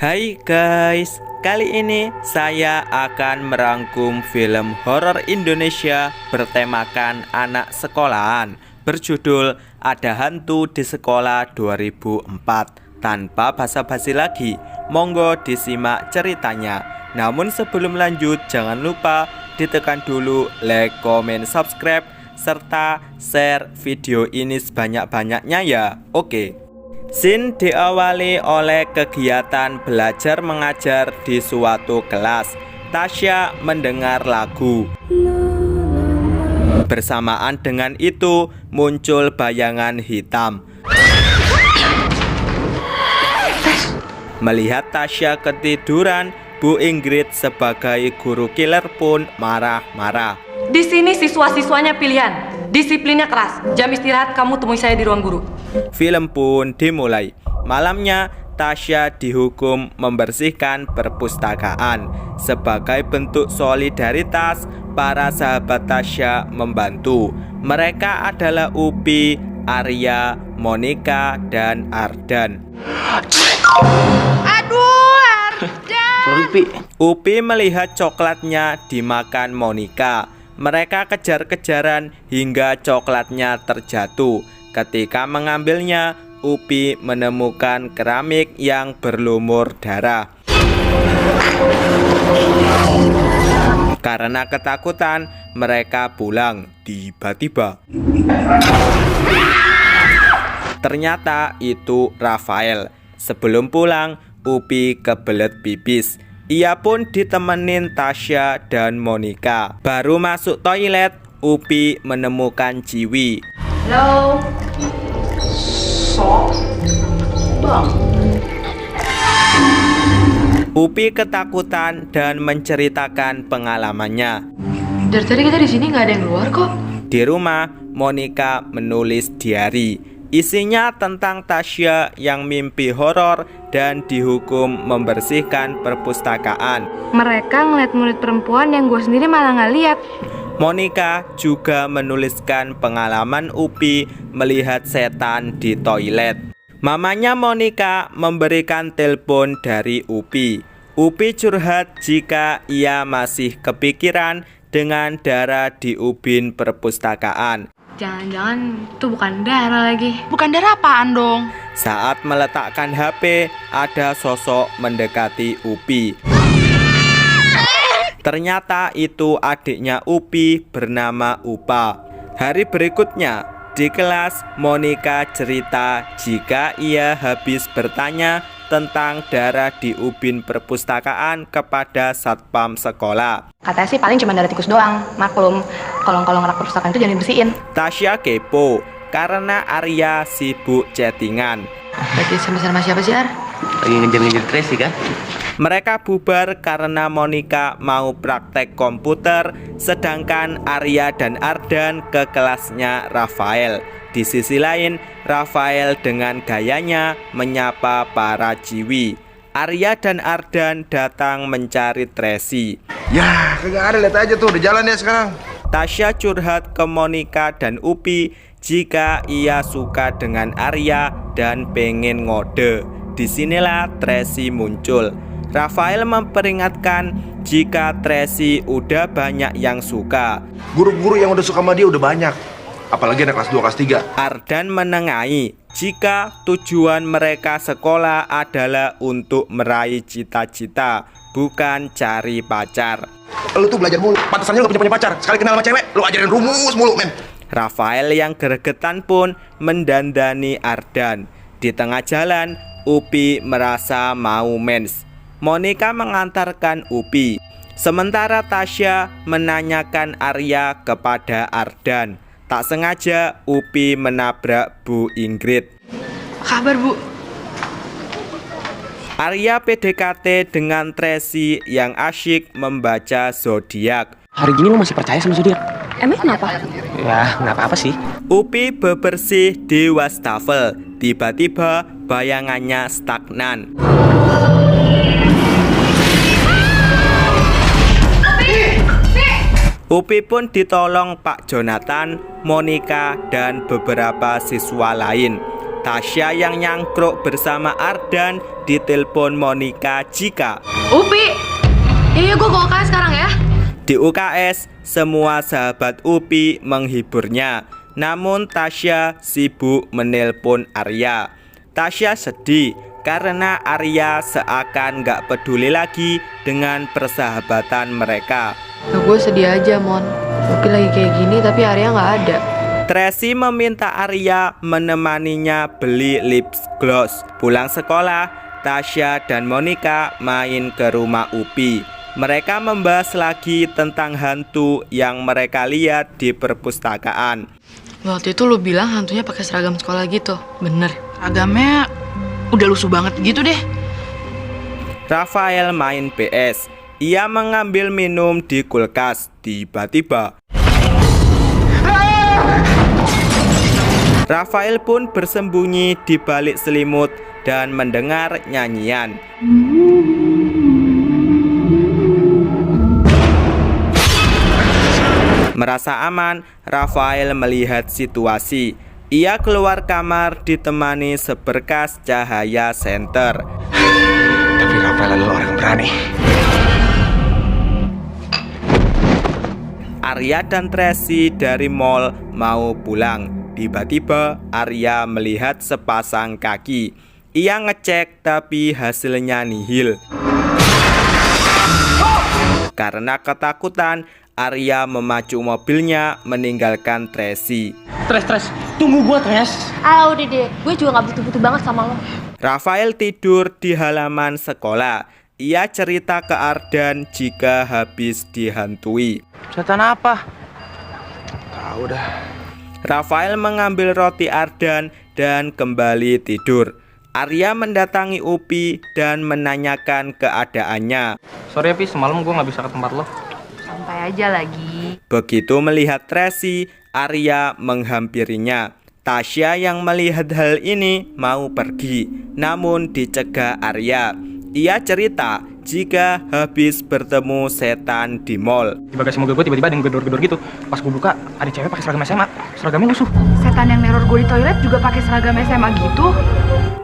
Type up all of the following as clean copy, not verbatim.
Hai guys, kali ini saya akan merangkum film horor Indonesia bertemakan anak sekolahan berjudul Ada Hantu di Sekolah 2004. Tanpa basa-basi lagi, monggo disimak ceritanya. Namun sebelum lanjut, jangan lupa ditekan dulu like, comment, subscribe, serta share video ini sebanyak-banyaknya ya. Oke. Scene diawali oleh kegiatan belajar mengajar di suatu kelas. Tasya mendengar lagu. Bersamaan dengan itu muncul bayangan hitam. Melihat Tasya ketiduran, Bu Ingrid sebagai guru killer pun marah-marah. Di sini siswa-siswanya pilihan, disiplinnya keras. Jam istirahat kamu temui saya di ruang guru. Film pun dimulai. Malamnya, Tasya dihukum membersihkan perpustakaan. Sebagai bentuk solidaritas, para sahabat Tasya membantu. Mereka adalah Upi, Arya, Monica, dan Ardan. Aduh, Ardan. Upi melihat coklatnya dimakan Monica. Mereka kejar-kejaran hingga coklatnya terjatuh. Ketika mengambilnya, Upi menemukan keramik yang berlumur darah. Karena ketakutan, mereka pulang. Tiba-tiba ternyata itu Rafael. Sebelum pulang, Upi kebelet pipis. Ia pun ditemenin Tasya dan Monica. Baru masuk toilet, Upi menemukan Ciwi. Halo. Bang. Upi ketakutan dan menceritakan pengalamannya. Dari tadi kita di sini nggak ada yang keluar kok. Di rumah, Monica menulis diari. Isinya tentang Tasya yang mimpi horor dan dihukum membersihkan perpustakaan. Mereka ngeliat murid perempuan yang gue sendiri malah nggak lihat. Monica juga menuliskan pengalaman Upi melihat setan di toilet. Mamanya Monica memberikan telepon dari Upi. Upi curhat jika ia masih kepikiran dengan darah di ubin perpustakaan. Jangan-jangan itu bukan darah lagi. Bukan darah apaan dong? Saat meletakkan HP, ada sosok mendekati Upi. Ternyata itu adiknya Upi bernama Upa. Hari berikutnya, di kelas Monica cerita jika ia habis bertanya tentang darah di ubin perpustakaan kepada satpam sekolah. Katanya sih paling cuma darah tikus doang. Maklum, kolong-kolong rak perpustakaan itu jangan dibersihin. Tasya kepo karena Arya sibuk chattingan. Lagi sama siapa sih, Ar? Lagi ngejar-ngejar Tracy kan? Mereka bubar karena Monica mau praktek komputer, sedangkan Arya dan Ardan ke kelasnya Rafael. Di sisi lain, Rafael dengan gayanya menyapa para Ciwi. Arya dan Ardan datang mencari Tracy. Ya, kagak ada, lihat aja tuh, udah jalan ya sekarang. Tasya curhat ke Monica dan Upi jika ia suka dengan Arya dan pengen ngode. Disinilah Tracy muncul. Rafael memperingatkan jika Tracy udah banyak yang suka. Guru-guru yang udah suka sama dia udah banyak, apalagi anak kelas 2, kelas 3. Ardan menengahi jika tujuan mereka sekolah adalah untuk meraih cita-cita, bukan cari pacar. Lu tuh belajar mulu, pantesannya lu punya pacar. Sekali kenal sama cewek, lu ajarin rumus mulu, men. Rafael yang gregetan pun mendandani Ardan. Di tengah jalan, Upi merasa mau mens. Monica mengantarkan Upi. Sementara Tasya menanyakan Arya kepada Ardan. Tak sengaja Upi menabrak Bu Ingrid. Kabar, Bu? Arya PDKT dengan Tracy yang asyik membaca zodiak. Hari gini lo masih percaya sama zodiak? Emang kenapa? Ya, nggak apa-apa sih. Upi bebersih di wastafel. Tiba-tiba bayangannya stagnan. Upi pun ditolong Pak Jonathan, Monica, dan beberapa siswa lain. Tasya yang nyangkruk bersama Ardan ditelepon Monica jika Upi. Iya, gue ke UKS sekarang ya. di UKS semua sahabat Upi menghiburnya. Namun Tasya sibuk menelpon Arya. Tasya sedih karena Arya seakan gak peduli lagi dengan persahabatan mereka. Ya, gue sedih aja, Mon. Upi lagi kayak gini tapi Arya nggak ada. Tracy meminta Arya menemaninya beli lip gloss. Pulang sekolah, Tasya dan Monica main ke rumah Upi. Mereka membahas lagi tentang hantu yang mereka lihat di perpustakaan. Waktu itu lu bilang hantunya pakai seragam sekolah gitu, bener? Seragamnya udah lusuh banget gitu deh. Rafael main PS. Ia mengambil minum di kulkas. Tiba-tiba Rafael pun bersembunyi di balik selimut dan mendengar nyanyian. Merasa aman, Rafael melihat situasi. Ia keluar kamar ditemani seberkas cahaya senter. Tapi Rafael adalah orang berani. Arya dan Tracy dari mall mau pulang. Tiba-tiba Arya melihat sepasang kaki. Ia ngecek tapi hasilnya nihil. Karena ketakutan, Arya memacu mobilnya meninggalkan Tracy. Tres, tunggu gua, Tres. Ah udah deh, gue juga gak butuh-butuh banget sama lo. Rafael tidur di halaman sekolah. Ia cerita ke Ardan jika habis dihantui. Setan apa? Tahu dah. Rafael mengambil roti Ardan dan kembali tidur. Arya mendatangi Upi dan menanyakan keadaannya. Sorry ya, Pi, semalam gua nggak bisa ke tempat lo. Santai aja lagi. Begitu melihat Tracy, Arya menghampirinya. Tasya yang melihat hal ini mau pergi, namun dicegah Arya. Ia cerita jika habis bertemu setan di mall. Di bagasi mobil gue tiba-tiba ada yang gedor-gedor gitu. Pas gue buka, ada cewek pakai seragam SMA. Seragamnya lusuh. Setan yang neror gue di toilet juga pakai seragam SMA gitu.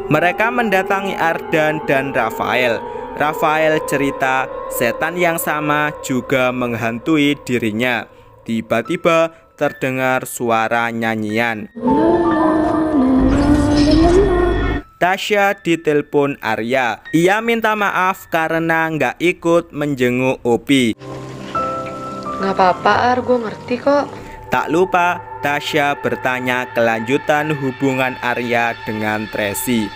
Mereka mendatangi Ardan dan Rafael. Rafael cerita setan yang sama juga menghantui dirinya. Tiba-tiba terdengar suara nyanyian. Tasya ditelepon Arya. Ia minta maaf karena nggak ikut menjenguk Upi. Nggak apa-apa, Ar, gue ngerti kok. Tak lupa, Tasya bertanya kelanjutan hubungan Arya dengan Tracy.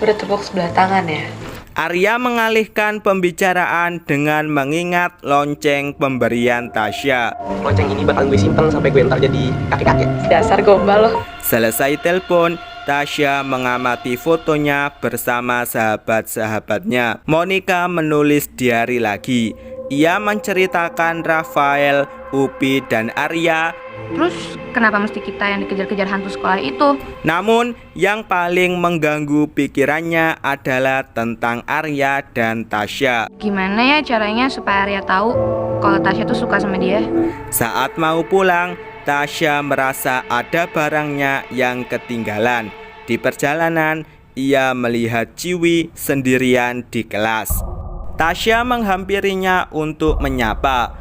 Udah tepuk sebelah tangan ya. Arya mengalihkan pembicaraan dengan mengingat lonceng pemberian Tasya. Lonceng ini bakal gue simpen sampai gue ntar jadi kakek-kakek. Dasar gombal lo. Selesai telepon, Tasya mengamati fotonya bersama sahabat-sahabatnya. Monica menulis diari lagi. Ia menceritakan Rafael, Upi, dan Arya. Terus kenapa mesti kita yang dikejar-kejar hantu sekolah itu? Namun yang paling mengganggu pikirannya adalah tentang Arya dan Tasya. Gimana ya caranya supaya Arya tahu kalau Tasya tuh suka sama dia? Saat mau pulang, Tasya merasa ada barangnya yang ketinggalan. Di perjalanan, ia melihat Ciwi sendirian di kelas. Tasya menghampirinya untuk menyapa.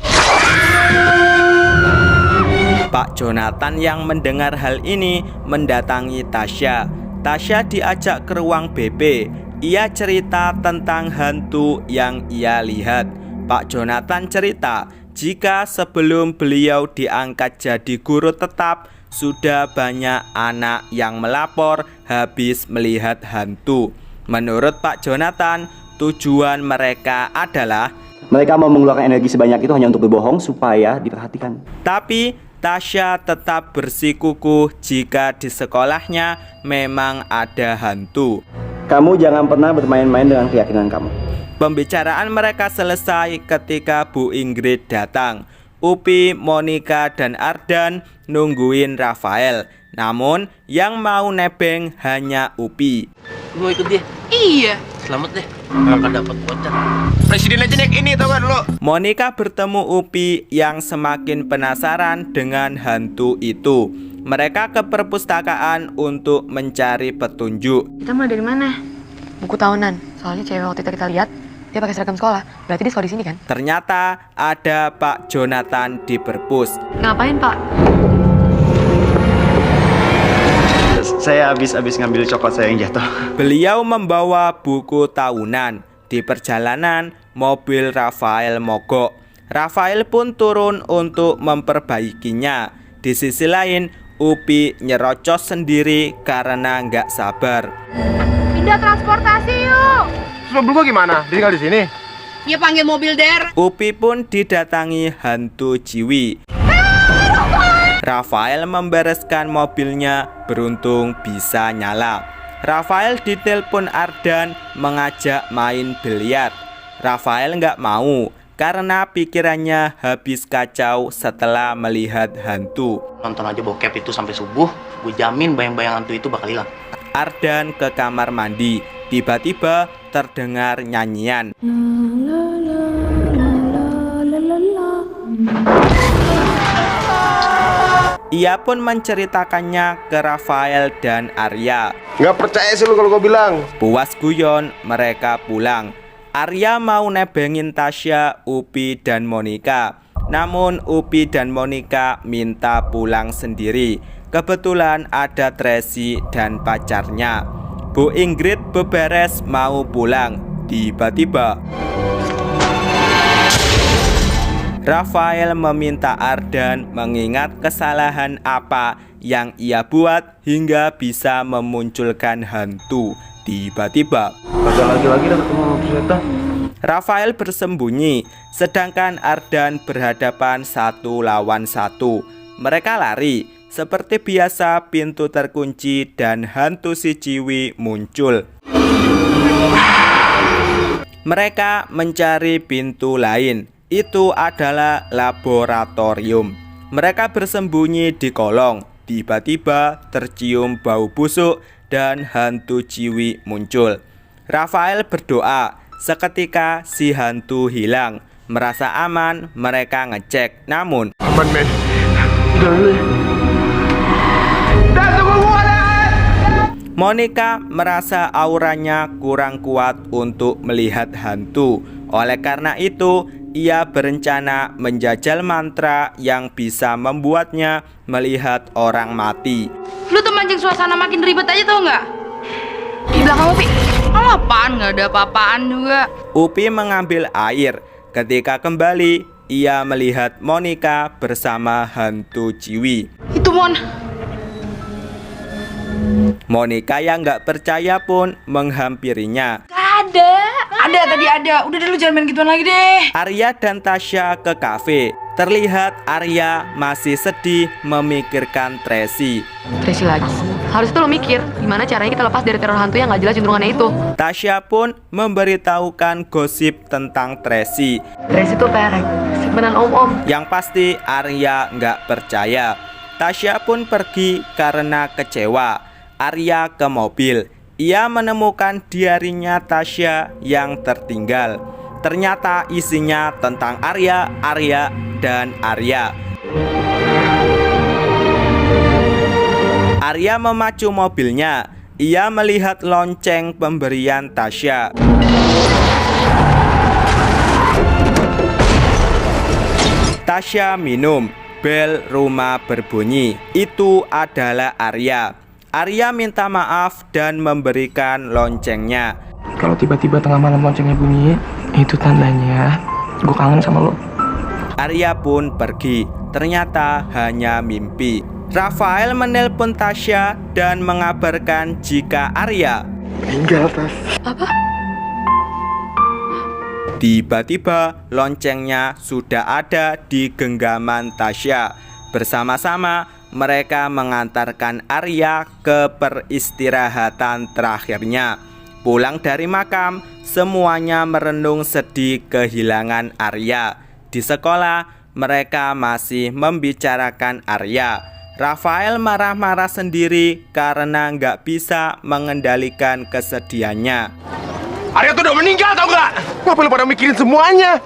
Pak Jonathan yang mendengar hal ini mendatangi Tasya. Tasya diajak ke ruang BP. Ia cerita tentang hantu yang ia lihat. Pak Jonathan cerita jika sebelum beliau diangkat jadi guru tetap, sudah banyak anak yang melapor habis melihat hantu. Menurut Pak Jonathan, tujuan mereka adalah mereka mau mengeluarkan energi sebanyak itu hanya untuk berbohong supaya diperhatikan. Tapi Tasya tetap bersikukuh jika di sekolahnya memang ada hantu. Kamu jangan pernah bermain-main dengan keyakinan kamu. Pembicaraan mereka selesai ketika Bu Ingrid datang. Upi, Monica, dan Ardan nungguin Rafael. Namun yang mau nebeng hanya Upi. Gue ikut dia. Iya, Selamat deh, bakal dapat voucher. Presiden aja naik ini tau gak dulu. Monica bertemu Upi yang semakin penasaran dengan hantu itu. Mereka ke perpustakaan untuk mencari petunjuk. Kita mulai dari mana? Buku tahunan. Soalnya cewek waktu itu kita lihat, dia pakai seragam sekolah. Berarti dia sekolah di sini kan? Ternyata ada Pak Jonathan di perpus. Ngapain, Pak? Saya habis ngambil coklat saya yang jatuh. Beliau membawa buku tahunan. Di perjalanan, mobil Rafael mogok. Rafael pun turun untuk memperbaikinya. Di sisi lain, Upi nyerocos sendiri karena nggak sabar. Pindah transportasi yuk. Terus mobil gua gimana? Ditinggal di sini? Ya panggil mobil der. Upi pun didatangi hantu Ciwi. Rafael membereskan mobilnya, beruntung bisa nyala. Rafael ditelepon Ardan mengajak main biliar. Rafael nggak mau karena pikirannya habis kacau setelah melihat hantu. Nonton aja bokep itu sampai subuh, gue jamin bayang-bayang hantu itu bakal hilang. Ardan ke kamar mandi. Tiba-tiba terdengar nyanyian. Ia pun menceritakannya ke Rafael dan Arya. Nggak percaya sih lu kalau gua bilang. Puas guyon, mereka pulang. Arya mau nebengin Tasya, Upi, dan Monica. Namun Upi dan Monica minta pulang sendiri. Kebetulan ada Tracy dan pacarnya. Bu Ingrid beberes mau pulang. Tiba-tiba Rafael meminta Ardan mengingat kesalahan apa yang ia buat hingga bisa memunculkan hantu. Tiba-tiba Ada lagi-lagi dah ketemu kereta. Rafael bersembunyi, sedangkan Ardan berhadapan 1 lawan 1. Mereka lari, seperti biasa pintu terkunci dan hantu si Ciwi muncul. Mereka mencari pintu lain. Itu adalah laboratorium. Mereka bersembunyi di kolong. Tiba-tiba tercium bau busuk dan hantu Ciwi muncul. Rafael berdoa. Seketika si hantu hilang. Merasa aman, mereka ngecek. Namun Aman, men. Udah lu. Dah tunggu gua dah. Monica merasa auranya kurang kuat untuk melihat hantu. Oleh karena itu, ia berencana menjajal mantra yang bisa membuatnya melihat orang mati. Lu tuh mancing suasana makin ribet aja tau nggak? Di belakang Upi. Alah apaan, nggak ada apa-apaan juga. Upi mengambil air. Ketika kembali, ia melihat Monica bersama hantu Ciwi. Itu Mon. Monica yang nggak percaya pun menghampirinya. Ada tadi ada. Udah deh lu jangan main gituan lagi deh. Arya dan Tasya ke kafe. Terlihat Arya masih sedih memikirkan Tracy. Tracy lagi. Harus tuh lo mikir gimana caranya kita lepas dari teror hantu yang gak jelas cenderungannya itu. Tasya pun memberitahukan gosip tentang Tracy. Tracy tuh perek, simpenan om-om. Yang pasti Arya nggak percaya. Tasya pun pergi karena kecewa. Arya ke mobil. Ia menemukan diarinya Tasya yang tertinggal. Ternyata isinya tentang Arya, dan Arya. Arya memacu mobilnya. Ia melihat lonceng pemberian Tasya. Tasya minum. Bel rumah berbunyi. Itu adalah Arya. Arya minta maaf dan memberikan loncengnya. Kalau tiba-tiba tengah malam loncengnya bunyi, itu tandanya gue kangen sama lo. Arya pun pergi. Ternyata hanya mimpi. Rafael menelpon Tasya dan mengabarkan jika Arya Meninggal, Tas. Apa? Tiba-tiba loncengnya sudah ada di genggaman Tasya. Bersama-sama mereka mengantarkan Arya ke peristirahatan terakhirnya. Pulang dari makam, semuanya merenung sedih kehilangan Arya. Di sekolah, mereka masih membicarakan Arya. Rafael marah-marah sendiri karena nggak bisa mengendalikan kesedihannya. Arya tuh udah meninggal tau gak? Ngapain lu pada mikirin semuanya?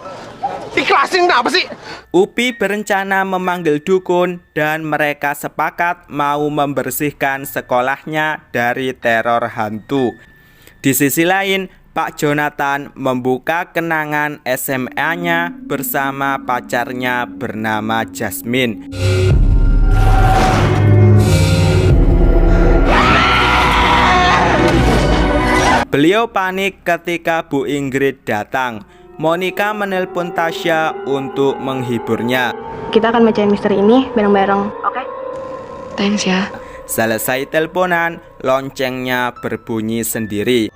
Ikhlasin apa sih? Upi berencana memanggil dukun dan mereka sepakat mau membersihkan sekolahnya dari teror hantu. Di sisi lain, Pak Jonathan membuka kenangan SMA-nya bersama pacarnya bernama Jasmine. Beliau panik ketika Bu Ingrid datang. Monica menelpon Tasya untuk menghiburnya. Kita akan bacain misteri ini bareng-bareng. Oke? Thanks ya. Selesai teleponan, loncengnya berbunyi sendiri.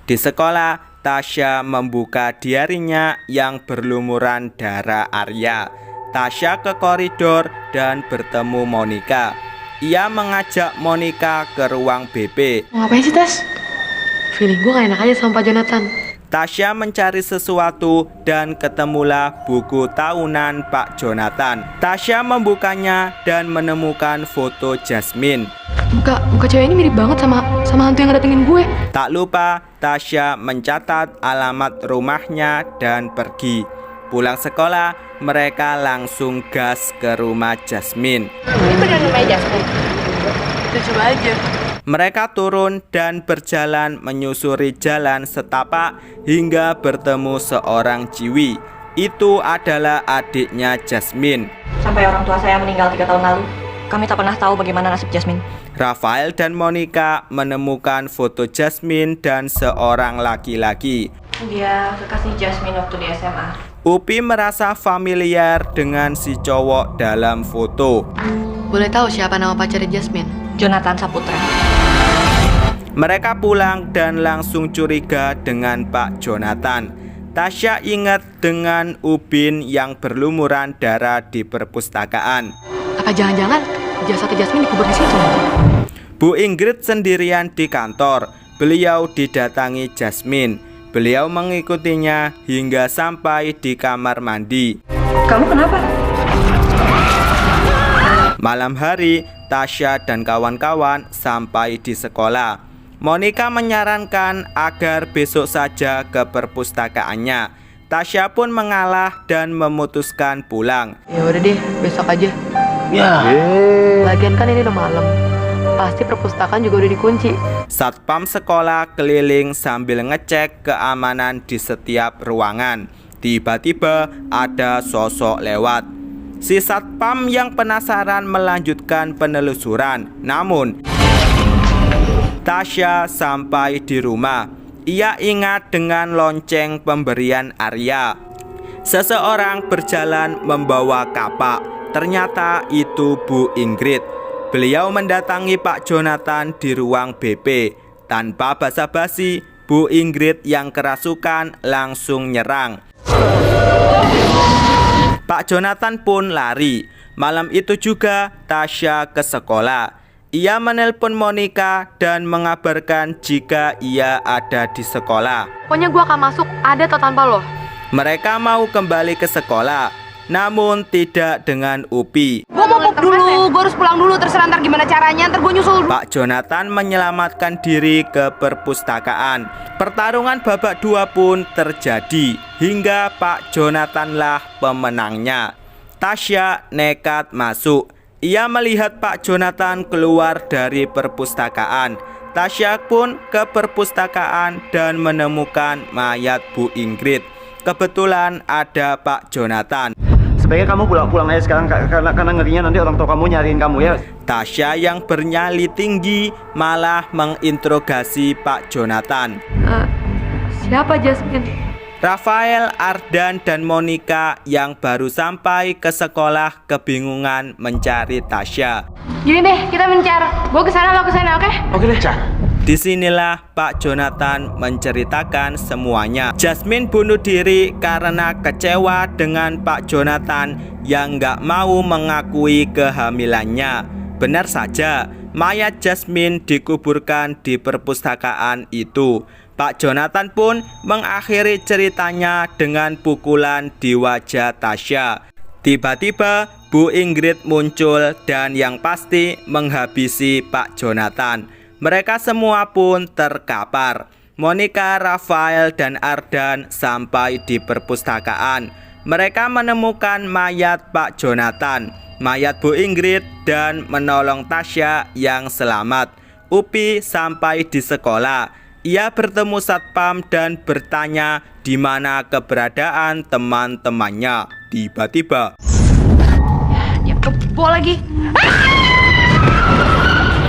Di sekolah, Tasya membuka diarinya yang berlumuran darah Arya. Tasya ke koridor dan bertemu Monica. Ia mengajak Monica ke ruang BP. Mau ngapain sih, Tas? Feeling gue gak enak aja sama Pak Jonathan. Tasya mencari sesuatu dan ketemulah buku tahunan Pak Jonathan. Tasya membukanya dan menemukan foto Jasmine. Muka cewek ini mirip banget sama hantu yang ngedatengin gue. Tak lupa, Tasya mencatat alamat rumahnya dan pergi. Pulang sekolah, mereka langsung gas ke rumah Jasmine. Ini benar namanya Jasmine? Kita coba aja. Mereka turun dan berjalan menyusuri jalan setapak hingga bertemu seorang Ciwi. Itu adalah adiknya Jasmine. Sampai orang tua saya meninggal 3 tahun lalu, kami tak pernah tahu bagaimana nasib Jasmine. Rafael dan Monica menemukan foto Jasmine dan seorang laki-laki. Dia kekasih Jasmine waktu di SMA. Upi merasa familiar dengan si cowok dalam foto. Boleh tahu siapa nama pacarnya Jasmine? Jonathan Saputra. Mereka pulang dan langsung curiga dengan Pak Jonathan. Tasya ingat dengan ubin yang berlumuran darah di perpustakaan. Apa jangan-jangan jasadnya Jasmine dikubur di situ? Bu Ingrid sendirian di kantor. Beliau didatangi Jasmine. Beliau mengikutinya hingga sampai di kamar mandi. Kamu kenapa? Malam hari, Tasya dan kawan-kawan sampai di sekolah. Monica menyarankan agar besok saja ke perpustakaannya. Tasya pun mengalah dan memutuskan pulang. Ya udah deh, besok aja. Ya. Lagian kan ini udah malam. Pasti perpustakaan juga udah dikunci. Satpam sekolah keliling sambil ngecek keamanan di setiap ruangan. Tiba-tiba ada sosok lewat. Si satpam yang penasaran melanjutkan penelusuran. Namun Tasya sampai di rumah. Ia ingat dengan lonceng pemberian Arya. Seseorang berjalan membawa kapak. Ternyata itu Bu Ingrid. Beliau mendatangi Pak Jonathan di ruang BP. Tanpa basa-basi, Bu Ingrid yang kerasukan langsung nyerang. Pak Jonathan pun lari. Malam itu juga Tasya ke sekolah. Ia menelpon Monica dan mengabarkan jika ia ada di sekolah. Pokoknya gue akan masuk, ada atau tanpa lo. Mereka mau kembali ke sekolah, namun tidak dengan Upi. Gue mau pup dulu, gue harus pulang dulu, terserah ntar gimana caranya, ntar gue nyusul. Pak Jonathan menyelamatkan diri ke perpustakaan. Pertarungan babak 2 pun terjadi, hingga Pak Jonathanlah pemenangnya. Tasya nekat masuk. Ia melihat Pak Jonathan keluar dari perpustakaan. Tasya pun ke perpustakaan dan menemukan mayat Bu Ingrid. Kebetulan ada Pak Jonathan. Sebaiknya kamu pulang aja sekarang karena ngerinya nanti orang tua kamu nyariin kamu ya. Tasya yang bernyali tinggi malah menginterogasi Pak Jonathan. Siapa Jasmine? Rafael, Ardan, dan Monica yang baru sampai ke sekolah kebingungan mencari Tasya. Gini deh, kita mencar. Gue kesana, lo kesana, oke? Oke deh, Cak. Disinilah Pak Jonathan menceritakan semuanya. Jasmine bunuh diri karena kecewa dengan Pak Jonathan yang gak mau mengakui kehamilannya. Benar saja, mayat Jasmine dikuburkan di perpustakaan itu. Pak Jonathan pun mengakhiri ceritanya dengan pukulan di wajah Tasya. Tiba-tiba Bu Ingrid muncul dan yang pasti menghabisi Pak Jonathan. Mereka semua pun terkapar. Monica, Rafael, dan Ardan sampai di perpustakaan. Mereka menemukan mayat Pak Jonathan, mayat Bu Ingrid, dan menolong Tasya yang selamat. Upi sampai di sekolah. Ia bertemu satpam dan bertanya di mana keberadaan teman-temannya. Tiba-tiba Ya kebo lagi.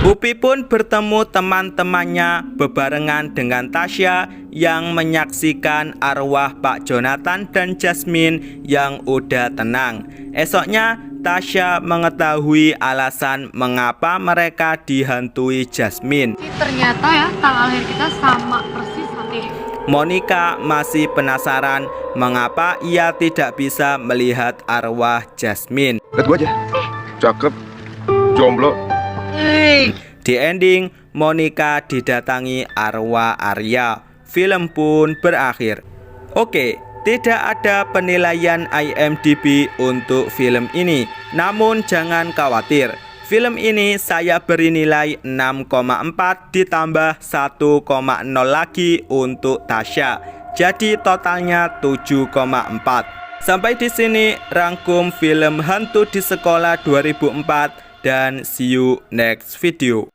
Upi pun bertemu teman-temannya bebarengan dengan Tasya yang menyaksikan arwah Pak Jonathan dan Jasmine yang udah tenang. Esoknya Tasya mengetahui alasan mengapa mereka dihantui Jasmine. Ternyata ya tanggal lahir kita sama persis nih. Monica masih penasaran mengapa ia tidak bisa melihat arwah Jasmine. Lihat gua aja. Cakep. Jomblo. Di ending, Monica didatangi arwah Arya. Film pun berakhir. Oke, tidak ada penilaian IMDb untuk film ini. Namun jangan khawatir. Film ini saya beri nilai 6,4 ditambah 1,0 lagi untuk Tasya. Jadi totalnya 7,4. Sampai di sini rangkum film Hantu di Sekolah 2004 dan see you next video.